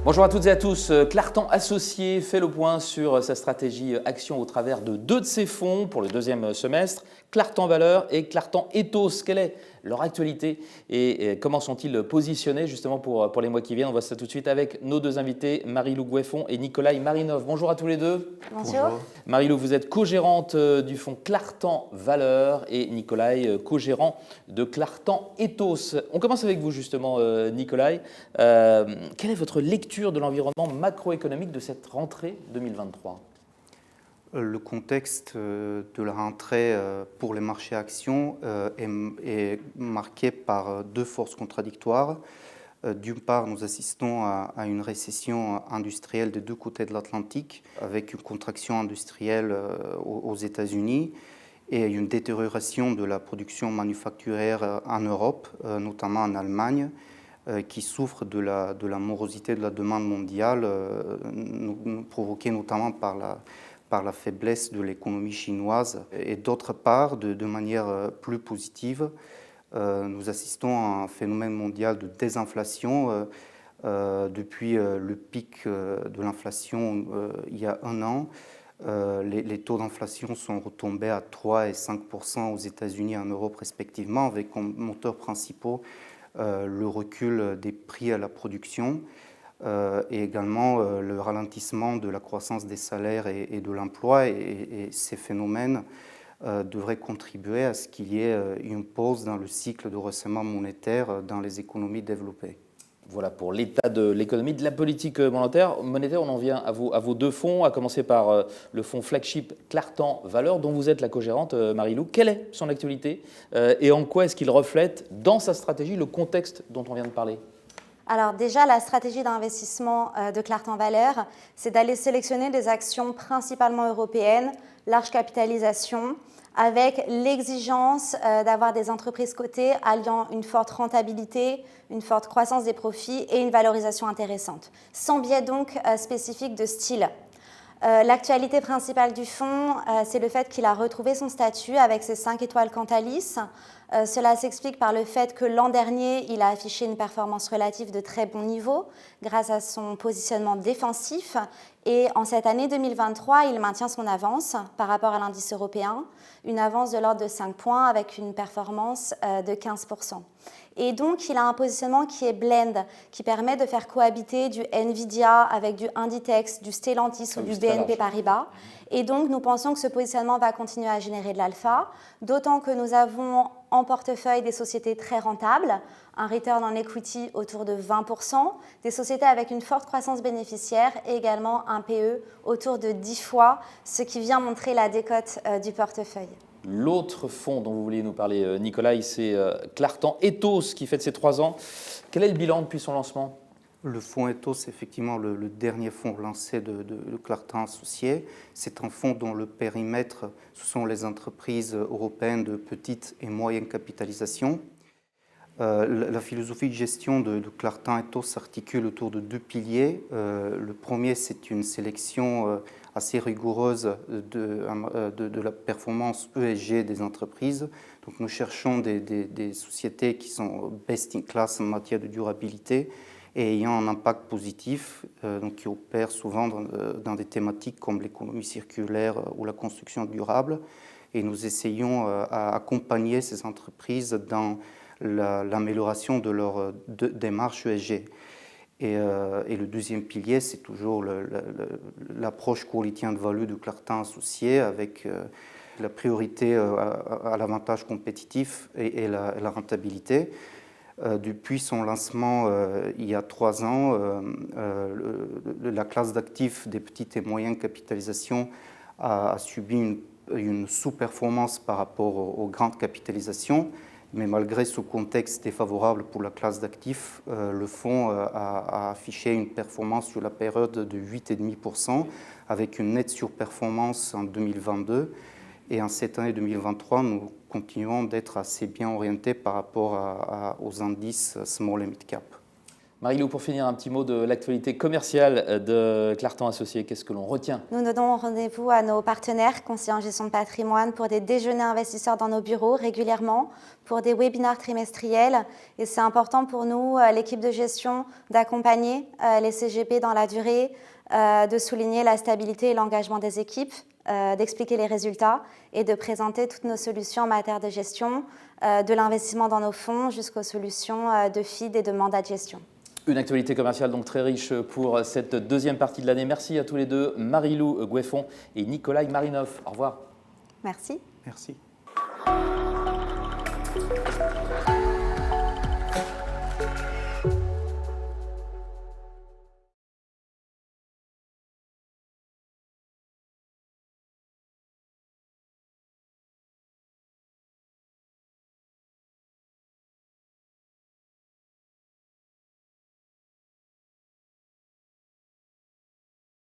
Bonjour à toutes et à tous. Clartan Associés fait le point sur sa stratégie action au travers de deux de ses fonds pour le deuxième semestre, Clartan Valeurs et Clartan Ethos. Quelle est leur actualité et comment sont-ils positionnés justement pour les mois qui viennent? On voit ça tout de suite avec nos deux invités, Marie-Lou Goueffon et Nikolai Marinov. Bonjour à tous les deux. Bonjour. Marie-Lou, vous êtes co-gérante du fonds Clartan Valeurs et Nikolai, co-gérant de Clartan Ethos. On commence avec vous justement, Nikolai. Quelle est votre lecture de l'environnement macroéconomique de cette rentrée 2023 ? Le contexte de la rentrée pour les marchés actions est marqué par deux forces contradictoires. D'une part, nous assistons à une récession industrielle des deux côtés de l'Atlantique, avec une contraction industrielle aux États-Unis et une détérioration de la production manufacturière en Europe, notamment en Allemagne, qui souffre de la morosité de la demande mondiale, provoquée notamment par la faiblesse de l'économie chinoise. Et d'autre part, de manière plus positive, nous assistons à un phénomène mondial de désinflation depuis le pic de l'inflation il y a un an. Les taux d'inflation sont retombés à 3 et 5% aux États-Unis et en Europe respectivement, avec comme moteurs principaux le recul des prix à la production et également le ralentissement de la croissance des salaires et de l'emploi. Et ces phénomènes devraient contribuer à ce qu'il y ait une pause dans le cycle de resserrement monétaire dans les économies développées. Voilà pour l'état de l'économie, de la politique monétaire. On en vient à vos deux fonds, à commencer par le fonds flagship Clartan Valeurs, dont vous êtes la co-gérante, Marie-Lou. Quelle est son actualité et en quoi est-ce qu'il reflète dans sa stratégie le contexte dont on vient de parler ? Alors déjà, la stratégie d'investissement de Clartan Valeurs, c'est d'aller sélectionner des actions principalement européennes, large capitalisation, avec l'exigence d'avoir des entreprises cotées alliant une forte rentabilité, une forte croissance des profits et une valorisation intéressante, sans biais donc spécifique de style. L'actualité principale du fonds, c'est le fait qu'il a retrouvé son statut avec ses 5 étoiles Cantalis. Cela s'explique par le fait que l'an dernier, il a affiché une performance relative de très bon niveau grâce à son positionnement défensif. Et en cette année 2023, il maintient son avance par rapport à l'indice européen, une avance de l'ordre de 5 points avec une performance de 15%. Et donc, il a un positionnement qui est blend, qui permet de faire cohabiter du Nvidia avec du Inditex, du Stellantis ou du BNP Paribas. Et donc, nous pensons que ce positionnement va continuer à générer de l'alpha, d'autant que nous avons en portefeuille des sociétés très rentables, un return on equity autour de 20%, des sociétés avec une forte croissance bénéficiaire et également un PE autour de 10 fois, ce qui vient montrer la décote du portefeuille. L'autre fonds dont vous vouliez nous parler, Nikolai, c'est Clartan Ethos qui fête ses 3 ans. Quel est le bilan depuis son lancement ? Le fonds Ethos, c'est effectivement le dernier fonds lancé de Clartan Associés. C'est un fonds dont le périmètre, ce sont les entreprises européennes de petite et moyenne capitalisation. La philosophie de gestion de Clartan Ethos s'articule autour de deux piliers. Le premier, c'est une sélection assez rigoureuse de la performance ESG des entreprises. Donc, nous cherchons des sociétés qui sont best in class en matière de durabilité et ayant un impact positif, donc qui opèrent souvent dans des thématiques comme l'économie circulaire ou la construction durable. Et nous essayons à accompagner ces entreprises dans l'amélioration de leur démarche ESG. Et le deuxième pilier, c'est toujours l'approche quality and value de Clartan Associés avec la priorité à l'avantage compétitif et la rentabilité. Depuis son lancement il y a 3 ans, la classe d'actifs des petites et moyennes capitalisations a subi une sous-performance par rapport aux grandes capitalisations. Mais malgré ce contexte défavorable pour la classe d'actifs, le fonds a affiché une performance sur la période de 8,5% avec une nette surperformance en 2022. Et en cette année 2023, nous continuons d'être assez bien orientés par rapport aux indices small et mid cap. Marie-Lou, pour finir, un petit mot de l'actualité commerciale de Clartan Associés. Qu'est-ce que l'on retient? Nous donnons rendez-vous à nos partenaires, conseillers en gestion de patrimoine, pour des déjeuners investisseurs dans nos bureaux régulièrement, pour des webinaires trimestriels. Et c'est important pour nous, l'équipe de gestion, d'accompagner les CGP dans la durée, de souligner la stabilité et l'engagement des équipes, d'expliquer les résultats et de présenter toutes nos solutions en matière de gestion, de l'investissement dans nos fonds jusqu'aux solutions de feed et de mandat de gestion. Une actualité commerciale donc très riche pour cette deuxième partie de l'année. Merci à tous les deux, Marie-Lou Goueffon et Nikolai Marinov. Au revoir. Merci. Merci.